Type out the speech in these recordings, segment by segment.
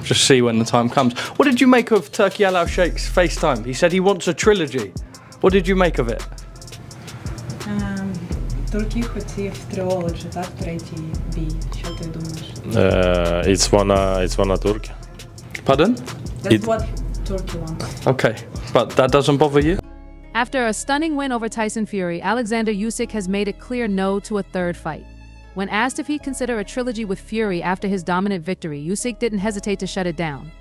just see when the time comes. What did you make of Turki Al-Sheikh's FaceTime? He said he wants a trilogy. What did you make of it? Турки хотів Trilogy, так, третій бій. Що ти думаєш? It's wanna Turkey. Pardon? That's what Turkey wants. Okay, but that doesn't bother you? After a stunning win over Tyson Fury, Oleksandr Usyk has made it clear no to a third fight. When asked if he'd consider a trilogy with Fury after his dominant victory, Usyk didn't hesitate to shut it down.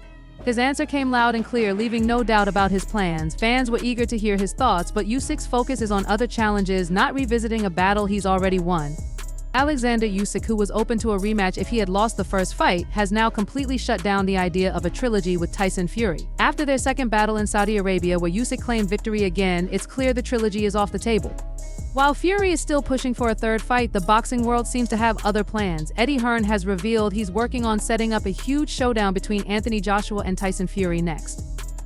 His answer came loud and clear, leaving no doubt about his plans. Fans were eager to hear his thoughts, but Usyk's focus is on other challenges, not revisiting a battle he's already won. Oleksandr Usyk, who was open to a rematch if he had lost the first fight, has now completely shut down the idea of a trilogy with Tyson Fury. After their second battle in Saudi Arabia, where Usyk claimed victory again, it's clear the trilogy is off the table. While Fury is still pushing for a third fight, the boxing world seems to have other plans. Eddie Hearn has revealed he's working on setting up a huge showdown between Anthony Joshua and Tyson Fury next.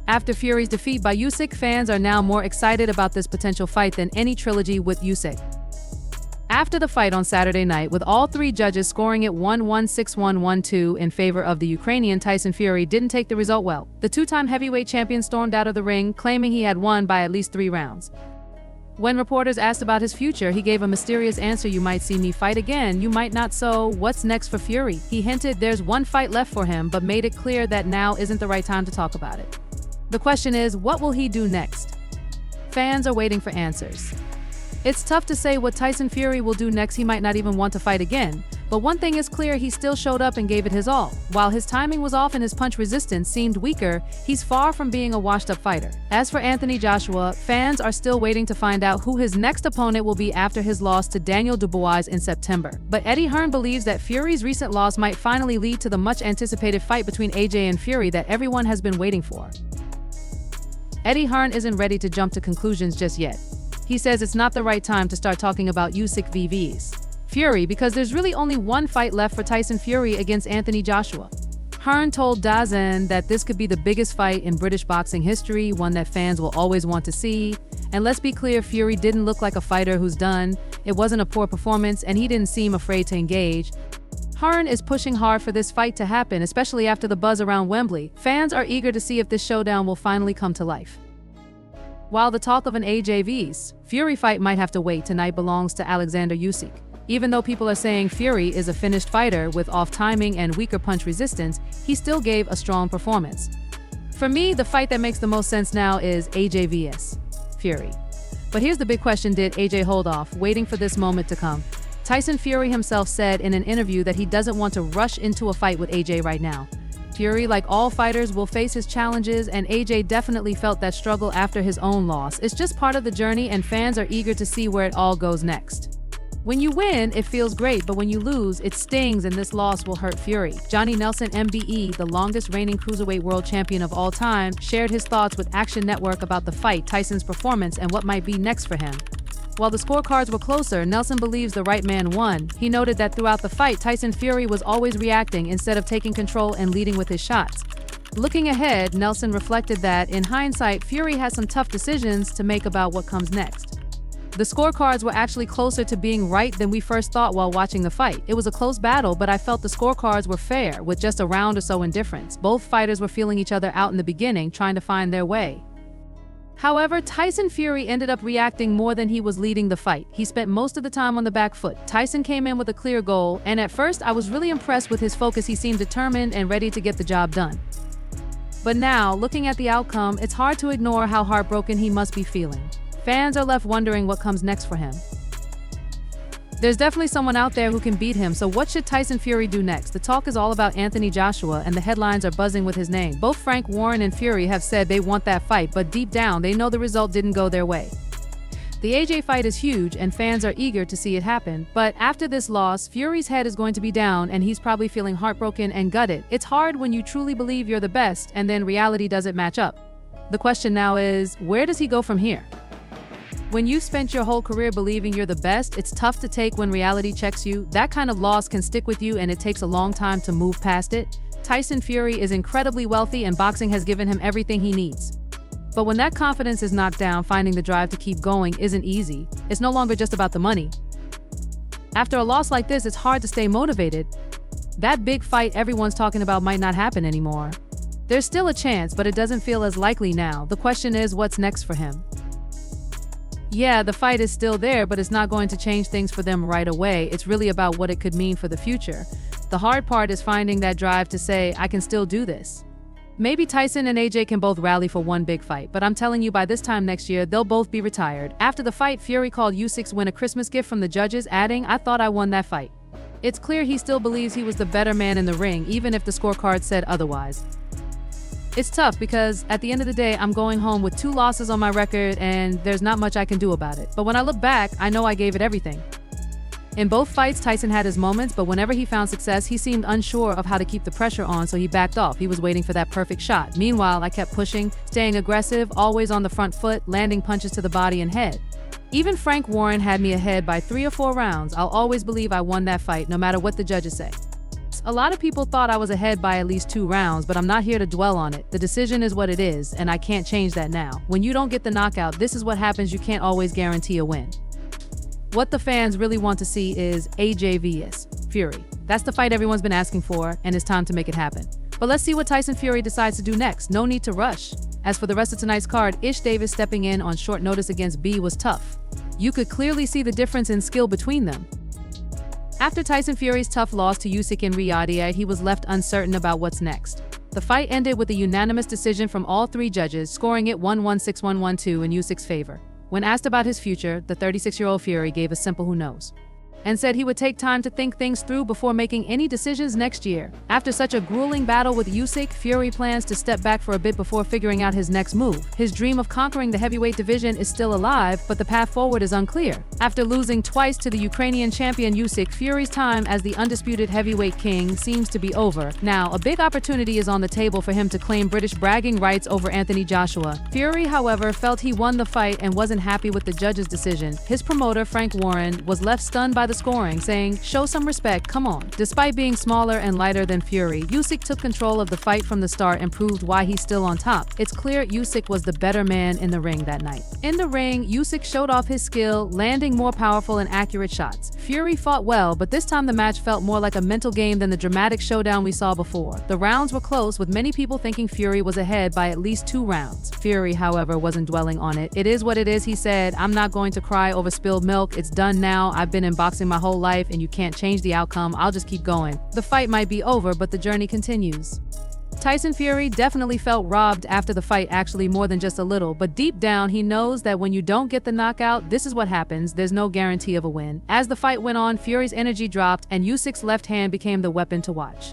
After Fury's defeat by Usyk, fans are now more excited about this potential fight than any trilogy with Usyk. After the fight on Saturday night, with all three judges scoring it 1-1, 6-1, 1-2 in favor of the Ukrainian, Tyson Fury didn't take the result well. The two-time heavyweight champion stormed out of the ring, claiming he had won by at least 3 rounds. When reporters asked about his future, he gave a mysterious answer: "You might see me fight again, you might not, so what's next for Fury?" He hinted there's one fight left for him, but made it clear that now isn't the right time to talk about it. The question is, what will he do next? Fans are waiting for answers. It's tough to say what Tyson Fury will do next. He might not even want to fight again. But one thing is clear, he still showed up and gave it his all. While his timing was off and his punch resistance seemed weaker, he's far from being a washed-up fighter. As for Anthony Joshua, fans are still waiting to find out who his next opponent will be after his loss to Daniel Dubois in September. But Eddie Hearn believes that Fury's recent loss might finally lead to the much-anticipated fight between AJ and Fury that everyone has been waiting for. Eddie Hearn isn't ready to jump to conclusions just yet. He says it's not the right time to start talking about Usyk vs. Fury because there's really only one fight left for Tyson Fury against Anthony Joshua. Hearn told DAZN that this could be the biggest fight in British boxing history, one that fans will always want to see. And let's be clear, Fury didn't look like a fighter who's done. It wasn't a poor performance, and he didn't seem afraid to engage. Hearn is pushing hard for this fight to happen, especially after the buzz around Wembley. Fans are eager to see if this showdown will finally come to life. While the talk of an AJ vs. Fury fight might have to wait, tonight belongs to Oleksandr Usyk. Even though people are saying Fury is a finished fighter with off timing and weaker punch resistance, he still gave a strong performance. For me, the fight that makes the most sense now is AJ vs. Fury. But here's the big question: did AJ hold off, waiting for this moment to come? Tyson Fury himself said in an interview that he doesn't want to rush into a fight with AJ right now. Fury, like all fighters, will face his challenges, and AJ definitely felt that struggle after his own loss. It's just part of the journey, and fans are eager to see where it all goes next. When you win, it feels great, but when you lose, it stings, and this loss will hurt Fury. Johnny Nelson, MBE, the longest reigning cruiserweight world champion of all time, shared his thoughts with Action Network about the fight, Tyson's performance, and what might be next for him. While the scorecards were closer, Nelson believes the right man won. He noted that throughout the fight, Tyson Fury was always reacting instead of taking control and leading with his shots. Looking ahead, Nelson reflected that, in hindsight, Fury has some tough decisions to make about what comes next. The scorecards were actually closer to being right than we first thought while watching the fight. It was a close battle, but I felt the scorecards were fair, with just a round or so in difference. Both fighters were feeling each other out in the beginning, trying to find their way. However, Tyson Fury ended up reacting more than he was leading the fight. He spent most of the time on the back foot. Tyson came in with a clear goal, and at first I was really impressed with his focus. He seemed determined and ready to get the job done. But now, looking at the outcome, it's hard to ignore how heartbroken he must be feeling. Fans are left wondering what comes next for him. There's definitely someone out there who can beat him, so what should Tyson Fury do next? The talk is all about Anthony Joshua, and the headlines are buzzing with his name. Both Frank Warren and Fury have said they want that fight, but deep down, they know the result didn't go their way. The AJ fight is huge, and fans are eager to see it happen, but after this loss, Fury's head is going to be down, and he's probably feeling heartbroken and gutted. It's hard when you truly believe you're the best, and then reality doesn't match up. The question now is, where does he go from here? When you've spent your whole career believing you're the best, it's tough to take when reality checks you. That kind of loss can stick with you, and it takes a long time to move past it. Tyson Fury is incredibly wealthy, and boxing has given him everything he needs. But when that confidence is knocked down, finding the drive to keep going isn't easy. It's no longer just about the money. After a loss like this, it's hard to stay motivated. that big fight everyone's talking about might not happen anymore. There's still a chance, but it doesn't feel as likely now. The question is, what's next for him? Yeah, the fight is still there, but it's not going to change things for them right away. It's really about what it could mean for the future. The hard part is finding that drive to say, I can still do this. Maybe Tyson and AJ can both rally for one big fight, but I'm telling you, by this time next year, they'll both be retired. After the fight, Fury called Usyk's win a Christmas gift from the judges, adding, I thought I won that fight. It's clear he still believes he was the better man in the ring, even if the scorecard said otherwise. It's tough because at the end of the day, I'm going home with 2 losses on my record and there's not much I can do about it. But when I look back, I know I gave it everything. In both fights, Tyson had his moments, but whenever he found success, he seemed unsure of how to keep the pressure on, so he backed off. He was waiting for that perfect shot. Meanwhile, I kept pushing, staying aggressive, always on the front foot, landing punches to the body and head. Even Frank Warren had me ahead by 3 or 4 rounds. I'll always believe I won that fight, no matter what the judges say. A lot of people thought I was ahead by at least 2 rounds, but I'm not here to dwell on it. The decision is what it is, and I can't change that now. When you don't get the knockout, this is what happens. You can't always guarantee a win. What the fans really want to see is AJ vs. Fury. That's the fight everyone's been asking for, and it's time to make it happen. But let's see what Tyson Fury decides to do next. No need to rush. As for the rest of tonight's card, Ish Davis stepping in on short notice against B was tough. You could clearly see the difference in skill between them. After Tyson Fury's tough loss to Usyk in Riyadh, he was left uncertain about what's next. The fight ended with a unanimous decision from all 3 judges, scoring it 1-1-6-1-1-2 in Usyk's favor. When asked about his future, the 36-year-old Fury gave a simple who knows, and said he would take time to think things through before making any decisions next year. After such a grueling battle with Usyk, Fury plans to step back for a bit before figuring out his next move. His dream of conquering the heavyweight division is still alive, but the path forward is unclear. After losing twice to the Ukrainian champion Usyk, Fury's time as the undisputed heavyweight king seems to be over. Now, a big opportunity is on the table for him to claim British bragging rights over Anthony Joshua. Fury, however, felt he won the fight and wasn't happy with the judge's decision. His promoter, Frank Warren, was left stunned by the scoring, saying, show some respect, come on. Despite being smaller and lighter than Fury, Usyk took control of the fight from the start and proved why he's still on top. It's clear Usyk was the better man in the ring that night. In the ring, Usyk showed off his skill, landing more powerful and accurate shots. Fury fought well, but this time the match felt more like a mental game than the dramatic showdown we saw before. The rounds were close, with many people thinking Fury was ahead by at least 2 rounds. Fury, however, wasn't dwelling on it. It is what it is, he said. I'm not going to cry over spilled milk. It's done now. I've been in boxing my whole life and you can't change the outcome. I'll just keep going. The fight might be over, but the journey continues. Tyson Fury definitely felt robbed after the fight, actually more than just a little, but deep down he knows that when you don't get the knockout, this is what happens. There's no guarantee of a win. As the fight went on, Fury's energy dropped and Usyk's left hand became the weapon to watch.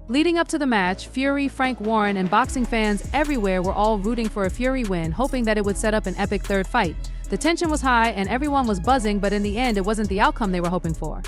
Leading up to the match, Fury, Frank Warren, and boxing fans everywhere were all rooting for a Fury win, hoping that it would set up an epic 3rd fight. The tension was high and everyone was buzzing, but in the end, it wasn't the outcome they were hoping for.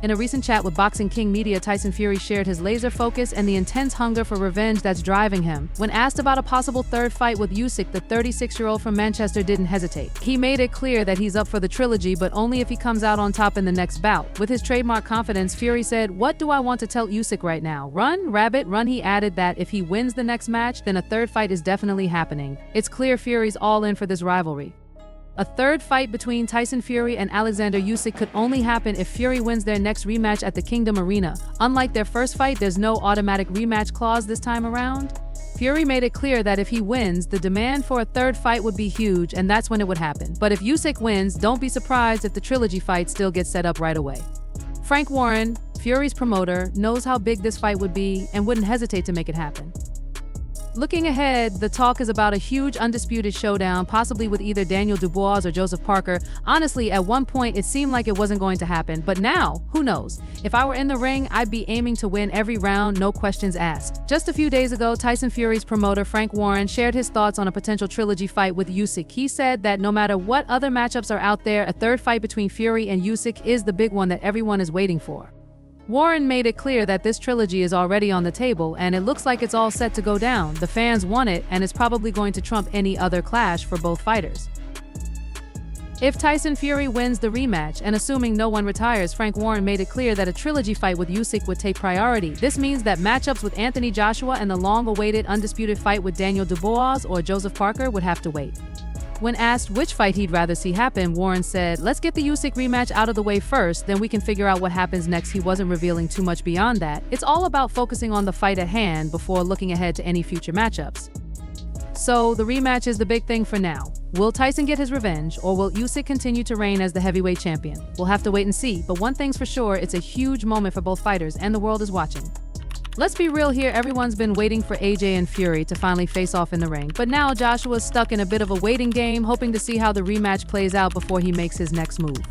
In a recent chat with Boxing King Media, Tyson Fury shared his laser focus and the intense hunger for revenge that's driving him. When asked about a possible 3rd fight with Usyk, the 36-year-old from Manchester didn't hesitate. He made it clear that he's up for the trilogy, but only if he comes out on top in the next bout. With his trademark confidence, Fury said, "What do I want to tell Usyk right now? Run, rabbit, run." He added that if he wins the next match, then a 3rd fight is definitely happening. It's clear Fury's all in for this rivalry. A 3rd fight between Tyson Fury and Oleksandr Usyk could only happen if Fury wins their next rematch at the Kingdom Arena. Unlike their first fight, there's no automatic rematch clause this time around. Fury made it clear that if he wins, the demand for a 3rd fight would be huge, and that's when it would happen. But if Usyk wins, don't be surprised if the trilogy fight still gets set up right away. Frank Warren, Fury's promoter, knows how big this fight would be and wouldn't hesitate to make it happen. Looking ahead, the talk is about a huge undisputed showdown, possibly with either Daniel Dubois or Joseph Parker. Honestly, at one point, it seemed like it wasn't going to happen, but now, who knows? If I were in the ring, I'd be aiming to win every round, no questions asked. Just a few days ago, Tyson Fury's promoter, Frank Warren, shared his thoughts on a potential trilogy fight with Usyk. He said that no matter what other matchups are out there, a 3rd fight between Fury and Usyk is the big one that everyone is waiting for. Warren made it clear that this trilogy is already on the table, and it looks like it's all set to go down. The fans want it, and it's probably going to trump any other clash for both fighters. If Tyson Fury wins the rematch, and assuming no one retires, Frank Warren made it clear that a trilogy fight with Usyk would take priority. This means that matchups with Anthony Joshua and the long-awaited undisputed fight with Daniel Dubois or Joseph Parker would have to wait. When asked which fight he'd rather see happen, Warren said, "Let's get the Usyk rematch out of the way first, then we can figure out what happens next." He wasn't revealing too much beyond that. It's all about focusing on the fight at hand before looking ahead to any future matchups. So the rematch is the big thing for now. Will Tyson get his revenge, or will Usyk continue to reign as the heavyweight champion? We'll have to wait and see, but one thing's for sure, it's a huge moment for both fighters, and the world is watching. Let's be real here, everyone's been waiting for AJ and Fury to finally face off in the ring, but now Joshua's stuck in a bit of a waiting game, hoping to see how the rematch plays out before he makes his next move.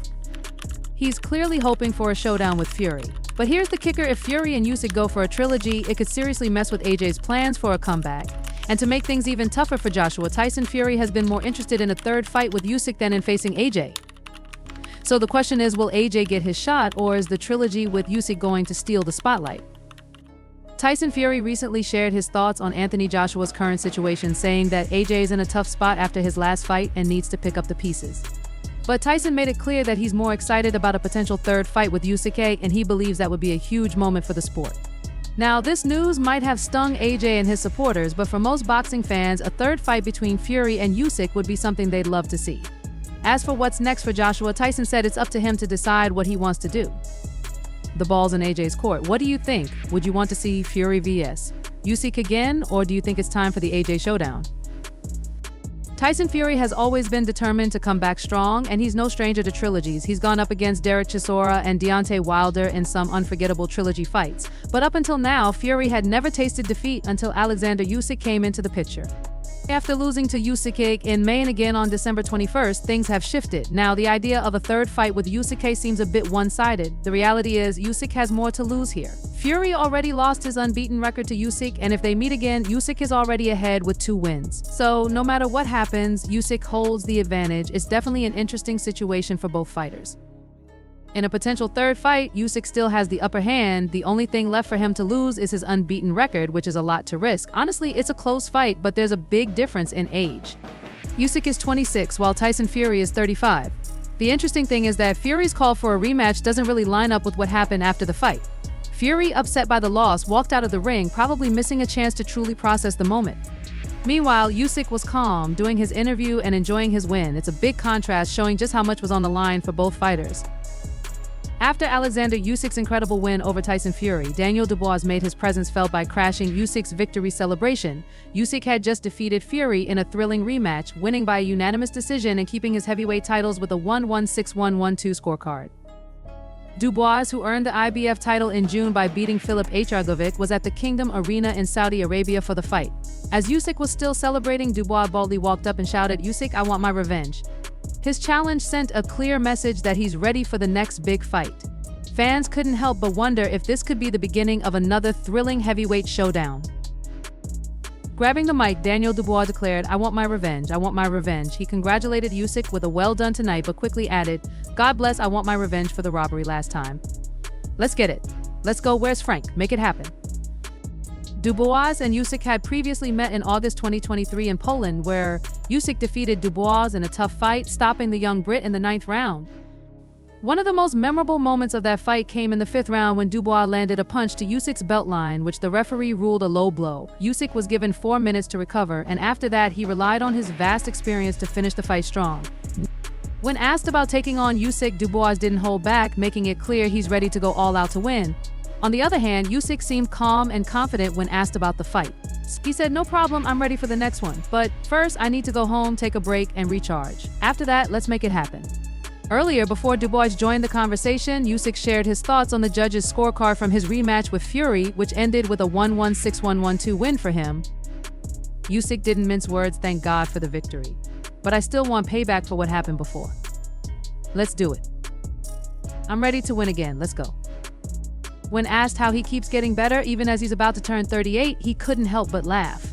He's clearly hoping for a showdown with Fury. But here's the kicker, if Fury and Usyk go for a trilogy, it could seriously mess with AJ's plans for a comeback. And to make things even tougher for Joshua, Tyson Fury has been more interested in a third fight with Usyk than in facing AJ. So the question is, will AJ get his shot, or is the trilogy with Usyk going to steal the spotlight? Tyson Fury recently shared his thoughts on Anthony Joshua's current situation, saying that AJ is in a tough spot after his last fight and needs to pick up the pieces. But Tyson made it clear that he's more excited about a potential third fight with Usyk, and he believes that would be a huge moment for the sport. Now, this news might have stung AJ and his supporters, but for most boxing fans, a third fight between Fury and Usyk would be something they'd love to see. As for what's next for Joshua, Tyson said it's up to him to decide what he wants to do. The ball's in AJ's court. What do you think? Would you want to see Fury vs. Usyk again, or do you think it's time for the AJ showdown? Tyson Fury has always been determined to come back strong, and he's no stranger to trilogies. He's gone up against Derek Chisora and Deontay Wilder in some unforgettable trilogy fights. But up until now, Fury had never tasted defeat until Oleksandr Usyk came into the picture. After losing to Usyk in May and again on December 21st, things have shifted. Now, the idea of a third fight with Usyk seems a bit one-sided. The reality is, Usyk has more to lose here. Fury already lost his unbeaten record to Usyk, and if they meet again, Usyk is already ahead with 2 wins. So, no matter what happens, Usyk holds the advantage. It's definitely an interesting situation for both fighters. In a potential third fight, Usyk still has the upper hand. The only thing left for him to lose is his unbeaten record, which is a lot to risk. Honestly, it's a close fight, but there's a big difference in age. Usyk is 26, while Tyson Fury is 35. The interesting thing is that Fury's call for a rematch doesn't really line up with what happened after the fight. Fury, upset by the loss, walked out of the ring, probably missing a chance to truly process the moment. Meanwhile, Usyk was calm, doing his interview and enjoying his win. It's a big contrast, showing just how much was on the line for both fighters. After Oleksandr Usyk's incredible win over Tyson Fury, Daniel Dubois made his presence felt by crashing Usyk's victory celebration. Usyk had just defeated Fury in a thrilling rematch, winning by a unanimous decision and keeping his heavyweight titles with a 1-1-6-1-1-2 scorecard. Dubois, who earned the IBF title in June by beating Filip Hrgovic, was at the Kingdom Arena in Saudi Arabia for the fight. As Usyk was still celebrating, Dubois boldly walked up and shouted, "Usyk, I want my revenge." His challenge sent a clear message that he's ready for the next big fight. Fans couldn't help but wonder if this could be the beginning of another thrilling heavyweight showdown. Grabbing the mic, Daniel Dubois declared, "I want my revenge, I want my revenge." He congratulated Usyk with a "well done tonight," but quickly added, "God bless, I want my revenge for the robbery last time. Let's get it. Let's go, where's Frank? Make it happen." Dubois and Usyk had previously met in August 2023 in Poland, where Usyk defeated Dubois in a tough fight, stopping the young Brit in the 9th round. One of the most memorable moments of that fight came in the 5th round when Dubois landed a punch to Usyk's belt line, which the referee ruled a low blow. Usyk was given 4 minutes to recover, and after that, he relied on his vast experience to finish the fight strong. When asked about taking on Usyk, Dubois didn't hold back, making it clear he's ready to go all out to win. On the other hand, Usyk seemed calm and confident when asked about the fight. He said, "No problem, I'm ready for the next one. But first, I need to go home, take a break, and recharge. After that, let's make it happen." Earlier, before Dubois joined the conversation, Usyk shared his thoughts on the judges' scorecard from his rematch with Fury, which ended with a 1-1-6-1-1-2 win for him. Usyk didn't mince words, thank God for the victory. "But I still want payback for what happened before. Let's do it. I'm ready to win again, let's go." When asked how he keeps getting better even as he's about to turn 38, he couldn't help but laugh.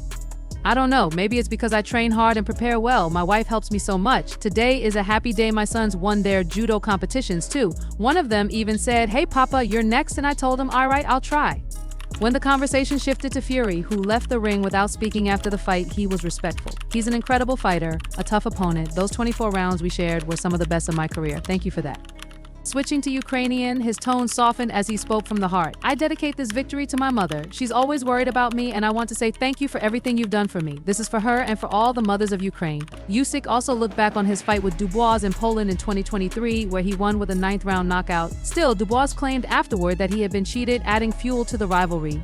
"I don't know, maybe it's because I train hard and prepare well. My wife helps me so much. Today is a happy day. My sons won their judo competitions too. One of them even said, 'Hey Papa, you're next,' and I told him, 'All right, I'll try.'" When the conversation shifted to Fury, who left the ring without speaking after the fight, he was respectful. "He's an incredible fighter, a tough opponent. Those 24 rounds we shared were some of the best of my career. Thank you for that." Switching to Ukrainian, his tone softened as he spoke from the heart. I dedicate this victory to my mother. She's always worried about me, and I want to say thank you for everything you've done for me. This is for her and for all the mothers of Ukraine. Usyk also looked back on his fight with Dubois in Poland in 2023, where he won with a 9th-round knockout. Still, Dubois claimed afterward that he had been cheated, adding fuel to the rivalry.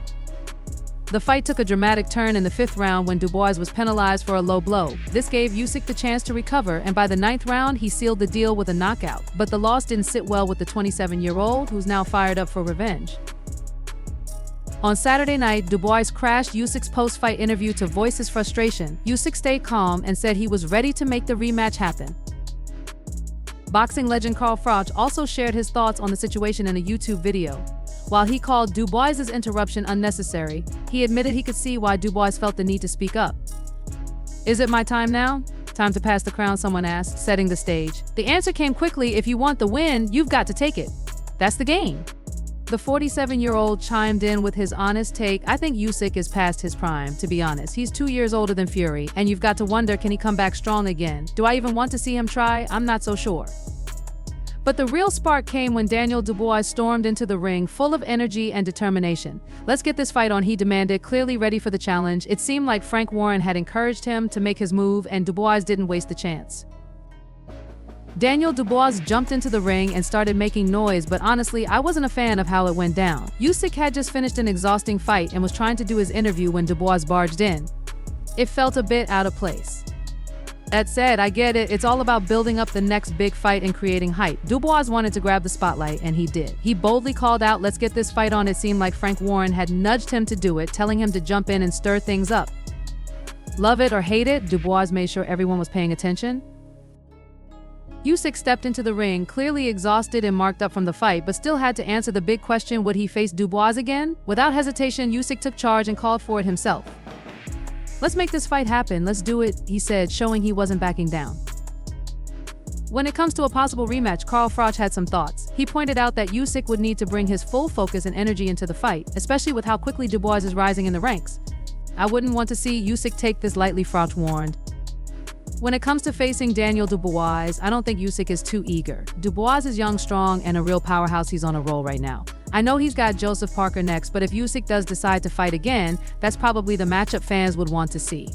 The fight took a dramatic turn in the 5th round when Dubois was penalized for a low blow. This gave Usyk the chance to recover, and by the 9th round, he sealed the deal with a knockout. But the loss didn't sit well with the 27-year-old, who's now fired up for revenge. On Saturday night, Dubois crashed Usyk's post-fight interview to voice his frustration. Usyk stayed calm and said he was ready to make the rematch happen. Boxing legend Carl Froch also shared his thoughts on the situation in a YouTube video. While he called Dubois' interruption unnecessary, he admitted he could see why Dubois felt the need to speak up. "Is it my time now? Time to pass the crown?" someone asked, setting the stage. The answer came quickly: if you want the win, you've got to take it. That's the game. The 47-year-old chimed in with his honest take. "I think Usyk is past his prime, to be honest. He's 2 years older than Fury, and you've got to wonder, can he come back strong again? Do I even want to see him try? I'm not so sure." But the real spark came when Daniel Dubois stormed into the ring, full of energy and determination. "Let's get this fight on," he demanded, clearly ready for the challenge. It seemed like Frank Warren had encouraged him to make his move, and Dubois didn't waste the chance. Daniel Dubois jumped into the ring and started making noise, but honestly, I wasn't a fan of how it went down. Usyk had just finished an exhausting fight and was trying to do his interview when Dubois barged in. It felt a bit out of place. That said, I get it. It's all about building up the next big fight and creating hype. Dubois wanted to grab the spotlight, and he did. He boldly called out, "Let's get this fight on." It seemed like Frank Warren had nudged him to do it, telling him to jump in and stir things up. Love it or hate it, Dubois made sure everyone was paying attention. Usyk stepped into the ring, clearly exhausted and marked up from the fight, but still had to answer the big question: would he face Dubois again? Without hesitation, Usyk took charge and called for it himself. "Let's make this fight happen. Let's do it," he said, showing he wasn't backing down. When it comes to a possible rematch, Carl Froch had some thoughts. He pointed out that Usyk would need to bring his full focus and energy into the fight, especially with how quickly Dubois is rising in the ranks. "I wouldn't want to see Usyk take this lightly," Froch warned. When it comes to facing Daniel Dubois, I don't think Usyk is too eager. Dubois is young, strong, and a real powerhouse. He's on a roll right now. I know he's got Joseph Parker next, but if Usyk does decide to fight again, that's probably the matchup fans would want to see.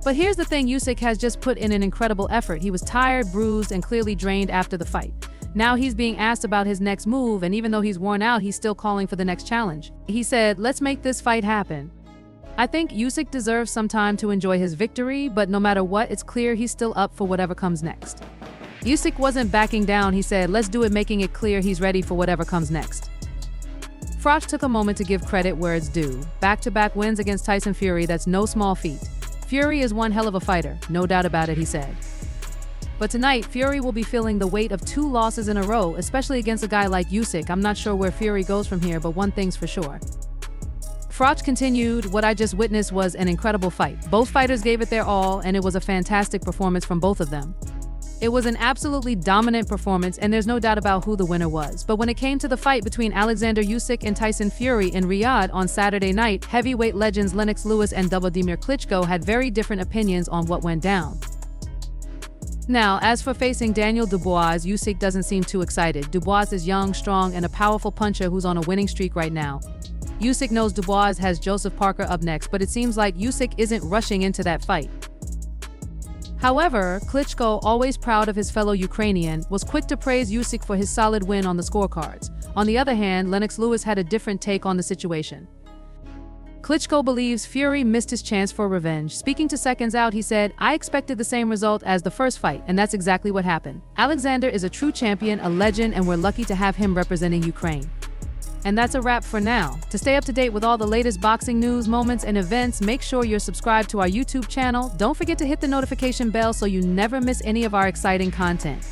But here's the thing, Usyk has just put in an incredible effort. He was tired, bruised, and clearly drained after the fight. Now he's being asked about his next move, and even though he's worn out, he's still calling for the next challenge. He said, "Let's make this fight happen." I think Usyk deserves some time to enjoy his victory, but no matter what, it's clear he's still up for whatever comes next. Usyk wasn't backing down. He said, "Let's do it," making it clear he's ready for whatever comes next. Froch took a moment to give credit where it's due. Back-to-back wins against Tyson Fury, that's no small feat. Fury is one hell of a fighter, no doubt about it, he said. But tonight, Fury will be feeling the weight of 2 losses in a row, especially against a guy like Usyk. I'm not sure where Fury goes from here, but one thing's for sure. Froch continued, "What I just witnessed was an incredible fight. Both fighters gave it their all, and it was a fantastic performance from both of them. It was an absolutely dominant performance, and there's no doubt about who the winner was. But when it came to the fight between Oleksandr Usyk and Tyson Fury in Riyadh on Saturday night, heavyweight legends Lennox Lewis and Wladimir Klitschko had very different opinions on what went down. Now, as for facing Daniel Dubois, Usyk doesn't seem too excited. Dubois is young, strong, and a powerful puncher who's on a winning streak right now. Usyk knows Dubois has Joseph Parker up next, but it seems like Usyk isn't rushing into that fight. However, Klitschko, always proud of his fellow Ukrainian, was quick to praise Usyk for his solid win on the scorecards. On the other hand, Lennox Lewis had a different take on the situation. Klitschko believes Fury missed his chance for revenge. Speaking to Seconds Out, he said, "I expected the same result as the first fight, and that's exactly what happened. Oleksandr is a true champion, a legend, and we're lucky to have him representing Ukraine." And that's a wrap for now. To stay up to date with all the latest boxing news, moments, and events, make sure you're subscribed to our YouTube channel. Don't forget to hit the notification bell so you never miss any of our exciting content.